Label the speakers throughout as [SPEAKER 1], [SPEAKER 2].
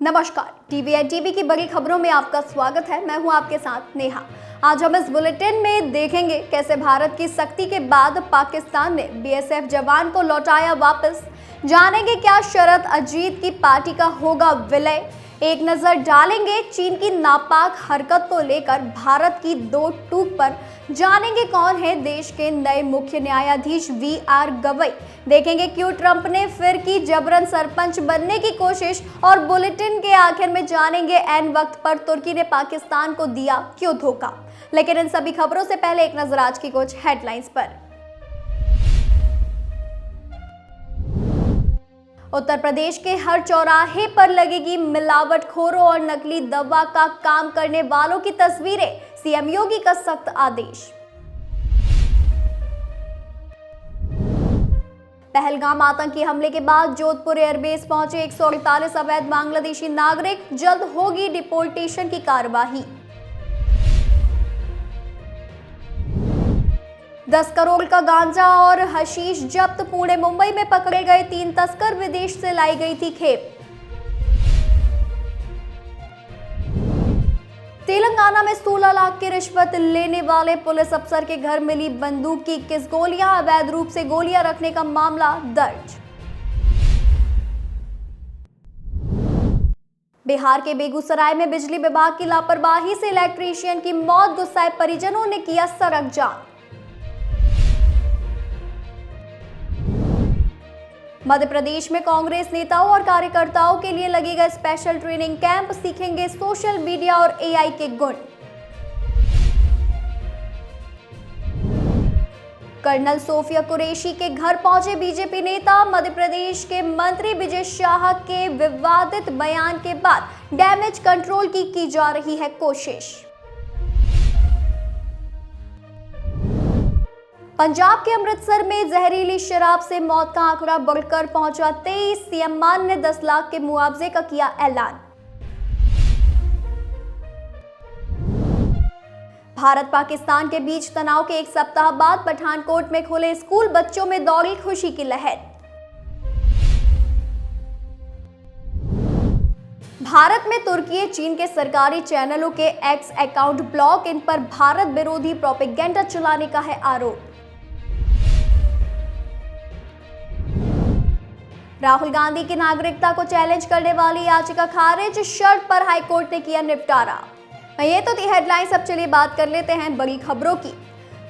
[SPEAKER 1] नमस्कार, टीवी की बड़ी खबरों में आपका स्वागत है। मैं हूं आपके साथ नेहा। आज हम इस बुलेटिन में देखेंगे कैसे भारत की सख्ती के बाद पाकिस्तान ने बीएसएफ जवान को लौटाया वापस। जानेंगे क्या शरद अजीत की पार्टी का होगा विलय। एक नजर डालेंगे चीन की नापाक हरकत को लेकर भारत की दो टूक पर। जानेंगे कौन है देश के नए मुख्य न्यायाधीश वीआर गवई। देखेंगे क्यों ट्रंप ने फिर की जबरन सरपंच बनने की कोशिश। और बुलेटिन के आखिर में जानेंगे ऐन वक्त पर तुर्की ने पाकिस्तान को दिया क्यों धोखा। लेकिन इन सभी खबरों से पहले एक नजर आज की कुछ हेडलाइंस पर। उत्तर प्रदेश के हर चौराहे पर लगेगी मिलावटखोरों और नकली दवा का काम करने वालों की तस्वीरें। सीएम योगी का सख्त आदेश। पहलगाम आतंकी हमले के बाद जोधपुर एयरबेस पहुंचे 148 अवैध बांग्लादेशी नागरिक। जल्द होगी डिपोर्टेशन की कार्यवाही। 10 करोड़ का गांजा और हशीश जब्त। पुणे मुंबई में पकड़े गए 3 तस्कर। विदेश से लाई गई थी खेप। तेलंगाना में 16 लाख की रिश्वत लेने वाले पुलिस अफसर के घर मिली बंदूक की 21 गोलियां। अवैध रूप से गोलियां रखने का मामला दर्ज। बिहार के बेगूसराय में बिजली विभाग की लापरवाही से इलेक्ट्रीशियन की मौत। गुस्साए परिजनों ने किया सड़क जाम। मध्य प्रदेश में कांग्रेस नेताओं और कार्यकर्ताओं के लिए लगेगा स्पेशल ट्रेनिंग कैंप। सीखेंगे सोशल मीडिया और एआई के गुण। कर्नल सोफिया कुरैशी के घर पहुंचे बीजेपी नेता। मध्य प्रदेश के मंत्री विजय शाह के विवादित बयान के बाद डैमेज कंट्रोल की जा रही है कोशिश। पंजाब के अमृतसर में जहरीली शराब से मौत का आंकड़ा बढ़कर पहुंचा 23। सीएम मान ने 10 लाख के मुआवजे का किया ऐलान। भारत पाकिस्तान के बीच तनाव के एक सप्ताह बाद पठानकोट में खुले स्कूल। बच्चों में दौड़ी खुशी की लहर। भारत में तुर्की चीन के सरकारी चैनलों के एक्स अकाउंट ब्लॉक। इन पर भारत विरोधी प्रोपेगेंडा चलाने का है आरोप। राहुल गांधी की नागरिकता को चैलेंज करने वाली याचिका खारिज। शर्त पर हाईकोर्ट ने किया निपटारा। ये तो थी हेडलाइंस। अब चलिए बात कर लेते हैं बड़ी खबरों की।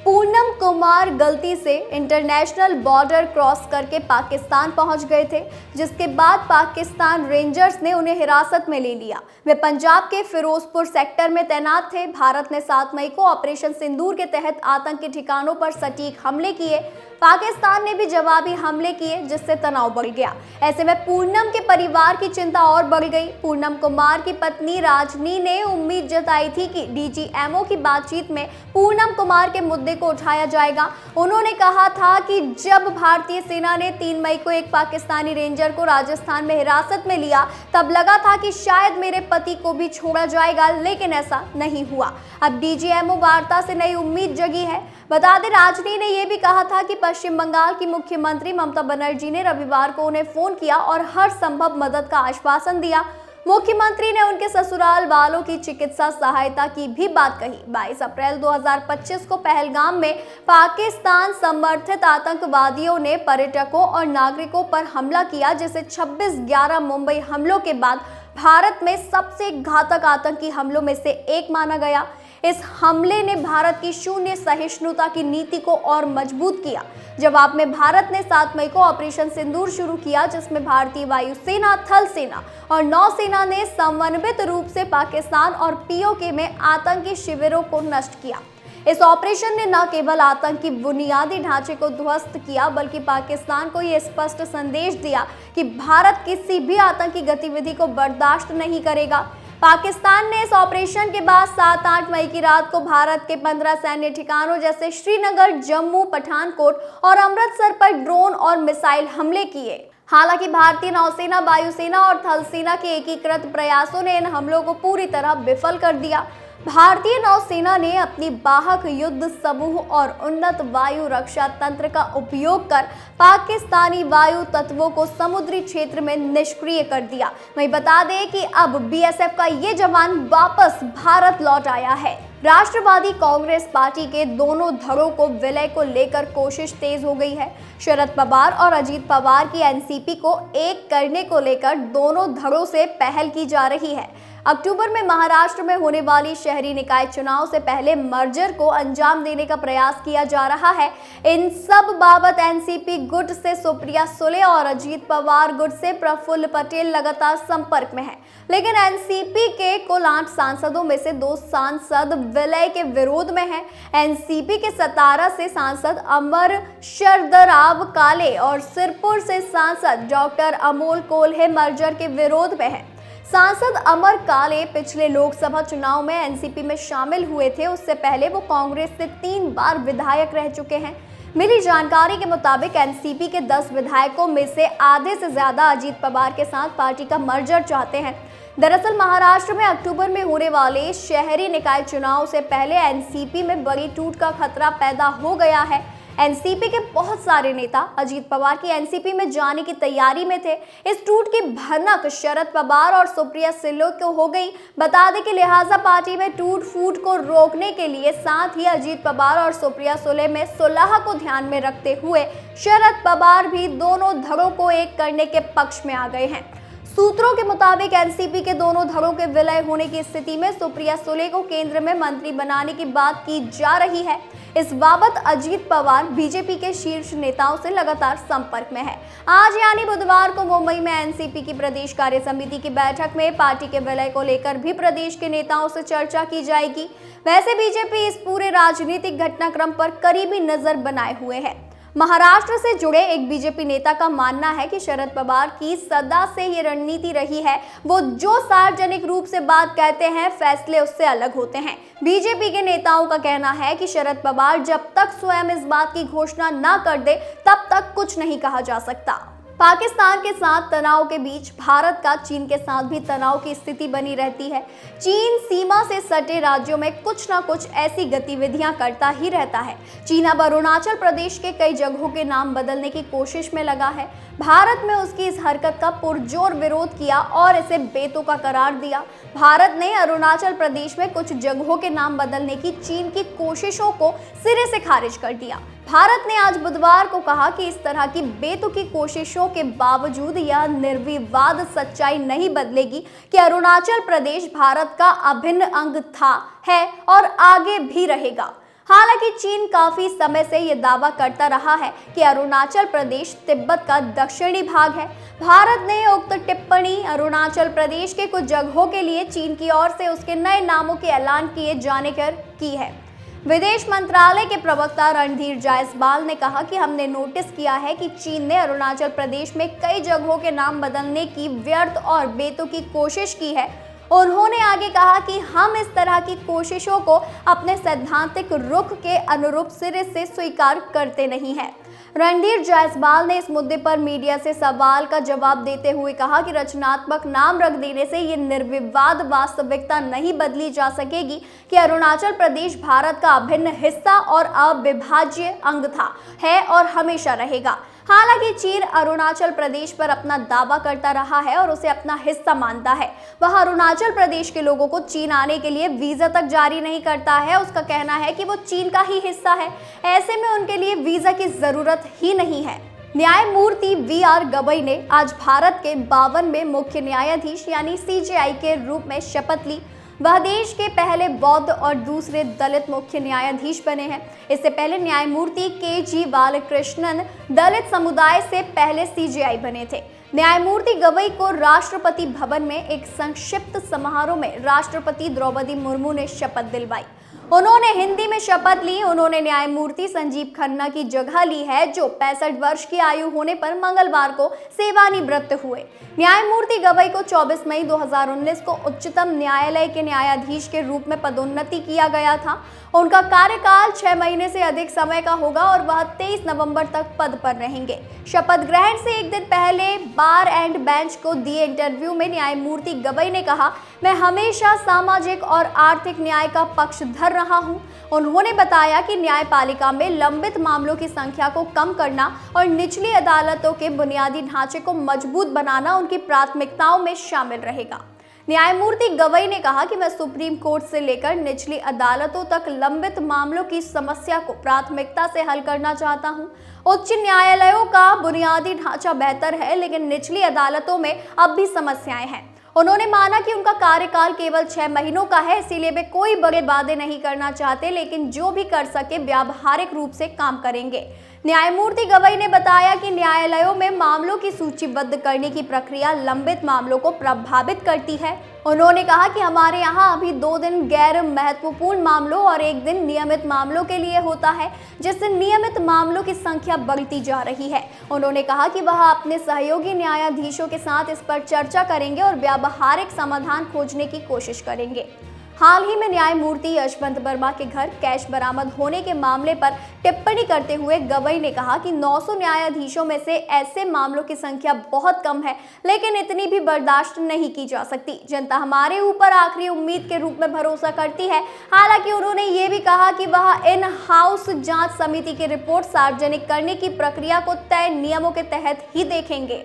[SPEAKER 1] पूनम कुमार गलती से इंटरनेशनल बॉर्डर क्रॉस करके पाकिस्तान पहुंच गए थे, जिसके बाद पाकिस्तान रेंजर्स ने उन्हें हिरासत में ले लिया। वे पंजाब के फिरोजपुर सेक्टर में तैनात थे। भारत ने 7 मई को ऑपरेशन सिंदूर के तहत आतंकी ठिकानों पर सटीक हमले किए। पाकिस्तान ने भी जवाबी हमले किए, जिससे तनाव बढ़ गया। ऐसे में पूनम के परिवार की चिंता और बढ़ गई। पूनम कुमार की पत्नी राजनी ने उम्मीद जताई थी कि डीजीएमओ की बातचीत में पूनम कुमार के मुद्दे को उठाया जाएगा। उन्होंने कहा था कि जब भारतीय सेना ने 3 मई को एक पाकिस्तानी रेंजर को राजस्थान में हिरासत में लिया, तब लगा था कि शायद मेरे पति को भी छोड़ा जाएगा, लेकिन ऐसा नहीं हुआ। अब डीजीएमओ वार्ता से नई उम्मीद जगी है। बता दें, राजनी ने यह भी कहा था कि पश्चिम बंगाल की मुख्यमंत्री ममता बनर्जी ने रविवार को उन्हें फोन किया और हर संभव मदद का आश्वासन दिया। मुख्यमंत्री ने उनके ससुराल वालों की चिकित्सा सहायता की भी बात कही। 22 अप्रैल 2025 को पहलगाम में पाकिस्तान समर्थित आतंकवादियों ने पर्यटकों और नागरिकों पर हमला किया, जिसे 26/11 मुंबई हमलों के बाद भारत में सबसे घातक आतंकी हमलों में से एक माना गया। इस हमले ने भारत की शून्य सहिष्णुता की नीति को और मजबूत किया। जवाब में भारत ने 7 मई को ऑपरेशन सिंदूर शुरू किया, जिसमें भारतीय वायुसेना, थल सेना और नौसेना ने समन्वित रूप से पाकिस्तान और पीओके में आतंकी शिविरों को नष्ट किया। इस ऑपरेशन ने न केवल आतंकी बुनियादी ढांचे को ध्वस्त किया, बल्कि पाकिस्तान को यह स्पष्ट संदेश दिया कि भारत किसी भी आतंकी गतिविधि को बर्दाश्त नहीं करेगा। पाकिस्तान ने इस ऑपरेशन के बाद 7-8 मई की रात को भारत के 15 सैन्य ठिकानों जैसे श्रीनगर, जम्मू, पठानकोट और अमृतसर पर ड्रोन और मिसाइल हमले किए। हालांकि भारतीय नौसेना, वायुसेना और थल सेना के एकीकृत प्रयासों ने इन हमलों को पूरी तरह विफल कर दिया। भारतीय नौसेना ने अपनी वाहक युद्ध समूह और उन्नत वायु रक्षा तंत्र का उपयोग कर पाकिस्तानी वायु तत्वों को समुद्री क्षेत्र में निष्क्रिय कर दिया। वहीं बता दें कि अब बीएसएफ का ये जवान वापस भारत लौट आया है। राष्ट्रवादी कांग्रेस पार्टी के दोनों धड़ों को विलय को लेकर कोशिश तेज हो गई है। शरद पवार और अजीत पवार की एनसीपी को एक करने को लेकर दोनों धड़ों से पहल की जा रही है। अक्टूबर में महाराष्ट्र में होने वाली शहरी निकाय चुनाव से पहले मर्जर को अंजाम देने का प्रयास किया जा रहा है। इन सब बाबत एनसीपी गुट से सुप्रिया सुले और अजीत पवार गुट से प्रफुल्ल पटेल लगातार संपर्क में है, लेकिन एनसीपी के कुल 8 सांसदों में से 2 सांसद विलय के विरोध में हैं। एनसीपी के 17 से सांसद अमर शरदराव काले और सिरपुर से सांसद डॉक्टर अमोल कोल्हे मर्जर के विरोध में हैं। सांसद अमर काले पिछले लोकसभा चुनाव में एनसीपी में शामिल हुए थे। उससे पहले वो कांग्रेस से 3 बार विधायक रह चुके हैं। मिली जानकारी के मुताबिक एनसीपी के 10 विधायकों में से आधे से ज्यादा अजीत पवार के साथ पार्टी का मर्जर चाहते हैं। दरअसल महाराष्ट्र में अक्टूबर में होने वाले शहरी निकाय चुनाव से पहले एनसीपी में बड़ी टूट का खतरा पैदा हो गया है। एनसीपी के बहुत सारे नेता अजीत पवार की एनसीपी में जाने की तैयारी में थे। इस टूट की भनक शरद पवार और सुप्रिया सुले को हो गई। बता दें कि लिहाजा पार्टी में टूट फूट को रोकने के लिए साथ ही अजीत पवार और सुप्रिया सुले में सुलह को ध्यान में रखते हुए शरद पवार भी दोनों धड़ों को एक करने के पक्ष में आ गए हैं। सूत्रों के मुताबिक एनसीपी के दोनों धड़ों के विलय होने की स्थिति में सुप्रिया सुले को केंद्र में मंत्री बनाने की बात की जा रही है। इस बाबत अजीत पवार बीजेपी के शीर्ष नेताओं से लगातार संपर्क में है। आज यानी बुधवार को मुंबई में एनसीपी की प्रदेश कार्य समिति की बैठक में पार्टी के विलय को लेकर भी प्रदेश के नेताओं से चर्चा की जाएगी। वैसे बीजेपी इस पूरे राजनीतिक घटनाक्रम पर करीबी नजर बनाए हुए है। महाराष्ट्र से जुड़े एक बीजेपी नेता का मानना है कि शरद पवार की सदा से ये रणनीति रही है, वो जो सार्वजनिक रूप से बात कहते हैं फैसले उससे अलग होते हैं। बीजेपी के नेताओं का कहना है कि शरद पवार जब तक स्वयं इस बात की घोषणा ना कर दे तब तक कुछ नहीं कहा जा सकता। पाकिस्तान के साथ तनाव के बीच भारत का चीन के साथ भी तनाव की स्थिति बनी रहती है। चीन सीमा से सटे राज्यों में कुछ ना कुछ ऐसी गतिविधियां करता ही रहता है। चीन अब अरुणाचल प्रदेश के कई जगहों के नाम बदलने की कोशिश में लगा है। भारत में उसकी इस हरकत का पुरजोर विरोध किया और इसे बेतुका करार दिया। भारत ने अरुणाचल प्रदेश में कुछ जगहों के नाम बदलने की चीन की कोशिशों को सिरे से खारिज कर दिया। भारत ने आज बुधवार को कहा कि इस तरह की बेतुकी कोशिशों के बावजूद यह निर्विवाद सच्चाई नहीं बदलेगी कि अरुणाचल प्रदेश भारत का अभिन्न अंग था, है और आगे भी रहेगा। हालांकि चीन काफी समय से यह दावा करता रहा है कि अरुणाचल प्रदेश तिब्बत का दक्षिणी भाग है। भारत ने उक्त टिप्पणी अरुणाचल प्रदेश के कुछ जगहों के लिए चीन की ओर से उसके नए नामों के ऐलान किए जाने कर की है। विदेश मंत्रालय के प्रवक्ता रणधीर जायसवाल ने कहा कि हमने नोटिस किया है कि चीन ने अरुणाचल प्रदेश में कई जगहों के नाम बदलने की व्यर्थ और बेतुकी कोशिश की है। उन्होंने आगे कहा कि हम इस तरह की कोशिशों को अपने सैद्धांतिक रुख के अनुरूप सिरे से स्वीकार करते नहीं हैं। रणधीर जायसवाल ने इस मुद्दे पर मीडिया से सवाल का जवाब देते हुए कहा कि रचनात्मक नाम रख देने से ये निर्विवाद वास्तविकता नहीं बदली जा सकेगी कि अरुणाचल प्रदेश भारत का अभिन्न हिस्सा और अविभाज्य अंग था, है और हमेशा रहेगा। हालांकि चीन अरुणाचल प्रदेश पर अपना दावा करता रहा है और उसे अपना हिस्सा मानता है। वह अरुणाचल प्रदेश के लोगों को चीन आने के लिए वीजा तक जारी नहीं करता है। उसका कहना है कि वो चीन का ही हिस्सा है, ऐसे में उनके लिए वीजा की जरूरत ही नहीं है। न्यायमूर्ति वी.आर. गवई ने आज भारत के 52वें मुख्य न्यायाधीश यानी सीजेआई के रूप में शपथ ली। वह देश के पहले बौद्ध और दूसरे दलित मुख्य न्यायाधीश बने हैं। इससे पहले न्यायमूर्ति के.जी. बालकृष्णन दलित समुदाय से पहले सीजेआई बने थे। न्यायमूर्ति गवई को राष्ट्रपति भवन में एक संक्षिप्त समारोह में राष्ट्रपति द्रौपदी मुर्मू ने शपथ दिलवाई। उन्होंने हिंदी में शपथ ली। उन्होंने न्यायमूर्ति संजीव खन्ना की जगह ली है, जो 65 वर्ष की आयु होने पर मंगलवार को सेवानिवृत्त हुए। न्यायमूर्ति गवई को 24 मई 2019 को उच्चतम न्यायालय के न्यायाधीश के रूप में पदोन्नति किया गया था। उनका कार्यकाल 6 महीने से अधिक समय का होगा और वह 23 नवंबर तक पद पर रहेंगे। शपथ ग्रहण से एक दिन पहले बार एंड बेंच को दिए इंटरव्यू में न्यायमूर्ति गवई ने कहा, मैं हमेशा सामाजिक और आर्थिक न्याय का पक्षधर रहा हूं। उन्होंने बताया कि न्यायपालिका में लंबित मामलों की संख्या को कम करना और निचली अदालतों के बुनियादी ढांचे को मजबूत बनाना उनकी प्राथमिकताओं में शामिल रहेगा। न्यायमूर्ति गवई ने कहा कि मैं सुप्रीम कोर्ट से लेकर निचली अदालतों तक लंबित मामलों की समस्या को प्राथमिकता से हल करना चाहता हूं। उच्च न्यायालयों का बुनियादी ढांचा बेहतर है, लेकिन निचली अदालतों में अब भी समस्याएं हैं। उन्होंने माना कि उनका कार्यकाल केवल 6 महीनों का है, इसीलिए वे कोई बड़े वादे नहीं करना चाहते, लेकिन जो भी कर सके व्यावहारिक रूप से काम करेंगे। न्यायमूर्ति गवई ने बताया कि न्यायालयों में मामलों की सूचीबद्ध करने की प्रक्रिया लंबित मामलों को प्रभावित करती है। उन्होंने कहा कि हमारे यहाँ अभी 2 दिन गैर महत्वपूर्ण मामलों और 1 दिन नियमित मामलों के लिए होता है, जिससे नियमित मामलों की संख्या बढ़ती जा रही है। उन्होंने कहा कि वह अपने सहयोगी न्यायाधीशों के साथ इस पर चर्चा करेंगे और व्यावहारिक समाधान खोजने की कोशिश करेंगे। हाल ही में न्यायमूर्ति यशवंत वर्मा के घर कैश बरामद होने के मामले पर टिप्पणी करते हुए गवई ने कहा कि 900 न्यायाधीशों में से ऐसे मामलों की संख्या बहुत कम है, लेकिन इतनी भी बर्दाश्त नहीं की जा सकती। जनता हमारे ऊपर आखिरी उम्मीद के रूप में भरोसा करती है। हालांकि उन्होंने ये भी कहा कि वह इन हाउस जांच समिति की रिपोर्ट सार्वजनिक करने की प्रक्रिया को तय नियमों के तहत ही देखेंगे।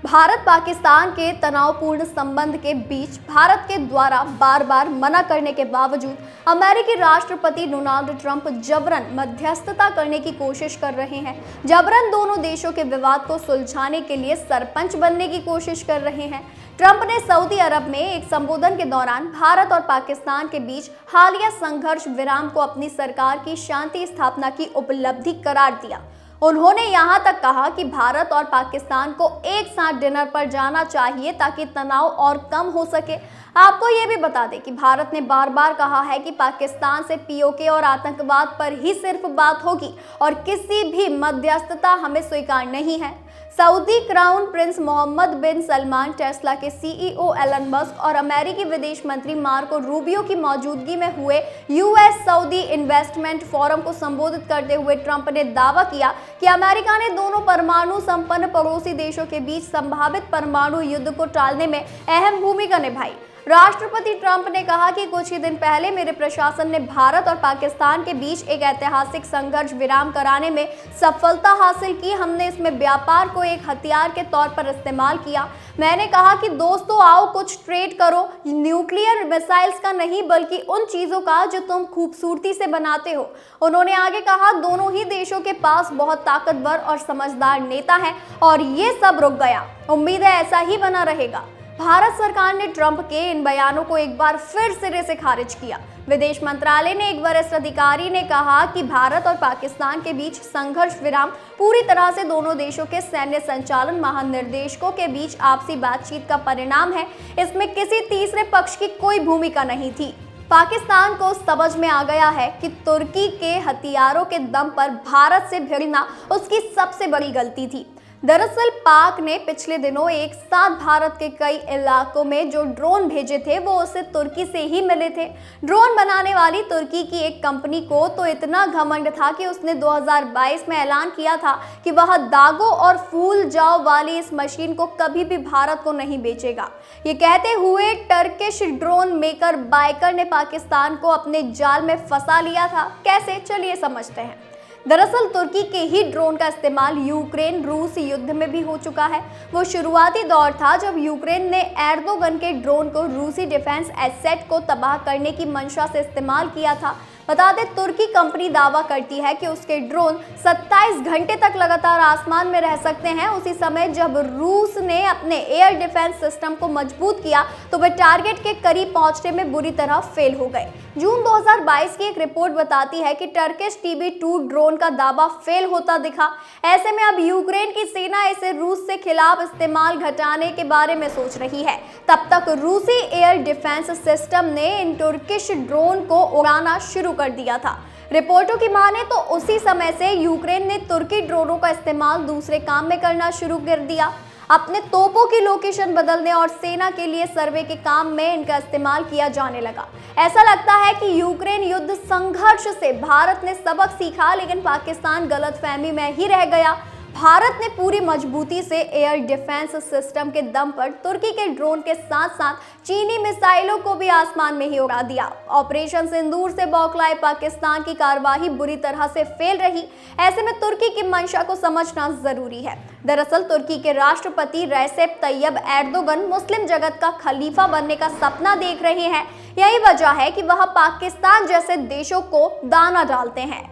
[SPEAKER 1] भारत पाकिस्तान के तनावपूर्ण संबंध के बीच भारत के द्वारा बार बार मना करने के बावजूद अमेरिकी राष्ट्रपति डोनाल्ड ट्रंप जबरन मध्यस्थता करने की कोशिश कर रहे हैं। जबरन दोनों देशों के विवाद को सुलझाने के लिए सरपंच बनने की कोशिश कर रहे हैं। ट्रंप ने सऊदी अरब में एक संबोधन के दौरान भारत और पाकिस्तान के बीच हालिया संघर्ष विराम को अपनी सरकार की शांति स्थापना की उपलब्धि करार दिया। उन्होंने यहां तक कहा कि भारत और पाकिस्तान को एक साथ डिनर पर जाना चाहिए ताकि तनाव और कम हो सके। आपको ये भी बता दें कि भारत ने बार बार कहा है कि पाकिस्तान से पीओके और आतंकवाद पर ही सिर्फ बात होगी और किसी भी मध्यस्थता हमें स्वीकार नहीं है। सऊदी क्राउन प्रिंस मोहम्मद बिन सलमान, टेस्ला के सीईओ एलन मस्क और अमेरिकी विदेश मंत्री मार्को रूबियो की मौजूदगी में हुए यूएस सऊदी इन्वेस्टमेंट फोरम को संबोधित करते हुए ट्रंप ने दावा किया कि अमेरिका ने दोनों परमाणु संपन्न पड़ोसी देशों के बीच संभावित परमाणु युद्ध को टालने में अहम भूमिका निभाई। राष्ट्रपति ट्रंप ने कहा कि कुछ ही दिन पहले मेरे प्रशासन ने भारत और पाकिस्तान के बीच एक ऐतिहासिक संघर्ष विराम कराने में सफलता हासिल की। हमने इसमें व्यापार को एक हथियार के तौर पर इस्तेमाल किया। मैंने कहा कि दोस्तों आओ कुछ ट्रेड करो, न्यूक्लियर मिसाइल्स का नहीं बल्कि उन चीज़ों का जो तुम खूबसूरती से बनाते हो। उन्होंने आगे कहा दोनों ही देशों के पास बहुत ताकतवर और समझदार नेता हैं और ये सब रुक गया। उम्मीद है ऐसा ही बना रहेगा। भारत सरकार ने ट्रंप के इन बयानों को एक बार फिर सिरे से खारिज किया। विदेश मंत्रालय ने एक वरिष्ठ अधिकारी ने कहा कि भारत और पाकिस्तान के बीच संघर्ष विराम पूरी तरह से दोनों देशों के सैन्य संचालन महानिर्देशकों के बीच आपसी बातचीत का परिणाम है। इसमें किसी तीसरे पक्ष की कोई भूमिका नहीं थी। पाकिस्तान को समझ में आ गया है कि तुर्की के हथियारों के दम पर भारत से भिड़ना उसकी सबसे बड़ी गलती थी। दरअसल पाक ने पिछले दिनों एक साथ भारत के कई इलाकों में जो ड्रोन भेजे थे वो उसे तुर्की से ही मिले थे। ड्रोन बनाने वाली तुर्की की एक कंपनी को तो इतना घमंड था कि उसने 2022 में ऐलान किया था कि वह दागों और फूल जाओ वाली इस मशीन को कभी भी भारत को नहीं बेचेगा। ये कहते हुए टर्किश ड्रोन मेकर बाइकर ने पाकिस्तान को अपने जाल में फंसा लिया था। कैसे, चलिए समझते हैं। दरअसल तुर्की के ही ड्रोन का इस्तेमाल यूक्रेन रूस युद्ध में भी हो चुका है। वो शुरुआती दौर था जब यूक्रेन ने एर्दोगन के ड्रोन को रूसी डिफेंस एसेट को तबाह करने की मंशा से इस्तेमाल किया था। बता दें तुर्की कंपनी दावा करती है कि उसके ड्रोन 27 घंटे तक लगातार आसमान में रह सकते हैं। उसी समय जब रूस ने अपने एयर डिफेंस सिस्टम को मजबूत किया तो वे टारगेट के करीब पहुंचने में बुरी तरह फेल हो गए। जून 2022 की एक रिपोर्ट बताती है कि टर्किश TB2 ड्रोन का दावा फेल होता दिखा। ऐसे में अब यूक्रेन की सेना इसे रूस से खिलाफ इस्तेमाल घटाने के बारे में सोच रही है। तब तक रूसी एयर डिफेंस सिस्टम ने इन तुर्किश ड्रोन को उड़ाना शुरू कर दिया था। रिपोर्टों की माने तो उसी समय से यूक्रेन ने तुर्की ड्रोनों का इस्तेमाल दूसरे काम में करना शुरू कर दिया। अपने तोपों की लोकेशन बदलने और सेना के लिए सर्वे के काम में इनका इस्तेमाल किया जाने लगा। ऐसा लगता है कि यूक्रेन युद्ध संघर्ष से भारत ने सबक सीखा, लेकिन पाकिस्तान गलतफहमी में ही रह गया। भारत ने पूरी मजबूती से एयर डिफेंस सिस्टम के दम पर तुर्की के ड्रोन के साथ साथ चीनी मिसाइलों को भी आसमान में ही उड़ा दिया। ऑपरेशन सिंदूर से बौखलाए पाकिस्तान की कार्रवाई बुरी तरह से फेल रही। ऐसे में तुर्की की मंशा को समझना जरूरी है। दरअसल तुर्की के राष्ट्रपति रेसेप तैयब एर्दोगन मुस्लिम जगत का खलीफा बनने का सपना देख रहे हैं। यही वजह है कि वह पाकिस्तान जैसे देशों को दाना डालते हैं।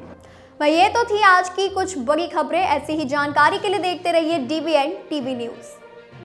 [SPEAKER 1] ये तो थी आज की कुछ बड़ी खबरें। ऐसी ही जानकारी के लिए देखते रहिए DBN TV न्यूज़।